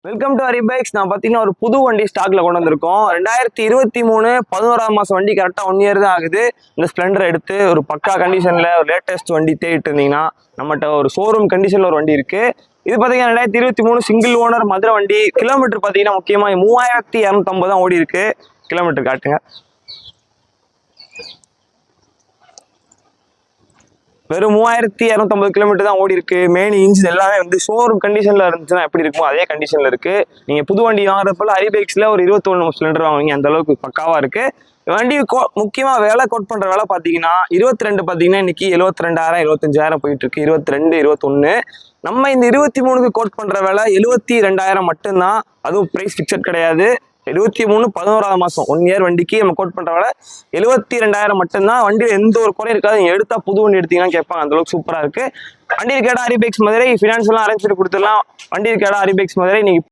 Welcome to Hari bikes. நான் பார்த்தீங்கன்னா ஒரு புது வண்டி ஸ்டாக்ல கொண்டு வந்திருக்கோம். 2023 11ஆம் மாதம் வண்டி கரெக்டாக 1 இயர் தான் ஆகுது. இந்த ஸ்ப்ளெண்டர் எடுத்து ஒரு பக்கா கண்டிஷனில் ஒரு லேட்டஸ்ட் வண்டி தேடிட்டு இருந்தீங்கன்னா நம்மகிட்ட ஒரு ஷோரூம் கண்டிஷனில் ஒரு வண்டி இருக்கு. இது பார்த்தீங்கன்னா 2023 சிங்கிள் ஓனர் மதுரை வண்டி. கிலோமீட்டர் பார்த்தீங்கன்னா முக்கியமாக 3250 தான் ஓடி இருக்கு. கிலோமீட்டர் காட்டுங்க. வெறும் 3250 கிலோமீட்டர் தான் ஓடி இருக்கு. மெயின் இன்ஜின் எல்லாமே வந்து ஷோரூம் கண்டிஷன்ல இருந்துச்சுன்னா எப்படி இருக்குமோ அதே கண்டிஷன்ல இருக்கு. நீங்க புது வண்டி வாங்குறப்பல ஹரி பைக்ஸ்ல ஒரு 21 சிலிண்டர் வாங்குவீங்க, அந்த அளவுக்கு பக்காவா இருக்கு வண்டி. முக்கியமா வேலை கோட் பண்ற வேலை பாத்தீங்கன்னா 22 பாத்தீங்கன்னா இன்னைக்கு 72,000 75,000 போயிட்டு இருக்கு. 22 21 நம்ம இந்த 23க்கு கோட் பண்ற வேலை 72,000 மட்டும்தான். அதுவும் பிரைஸ் பிக்சட் கிடையாது. 23 11ஆம் மாசம் 1 இயர் வண்டிக்கு நம்ம கோட் பண்ற வேலை 72,000 மட்டும்தான். வண்டியில் எந்த ஒரு குறையும் இருக்காது. நீங்க எடுத்தா புது வண்டி எடுத்தீங்கன்னா கேட்பாங்க, அந்த அளவுக்கு சூப்பரா இருக்கு. வண்டி கேட்டா ஹரி பைக்ஸ் மதுரை ஃபினான்ஸ் எல்லாம் அரேஞ்ச் பண்ணி கொடுத்துடலாம். வண்டி கேட்டா ஹரி பைக்ஸ் மதுரை. நீங்க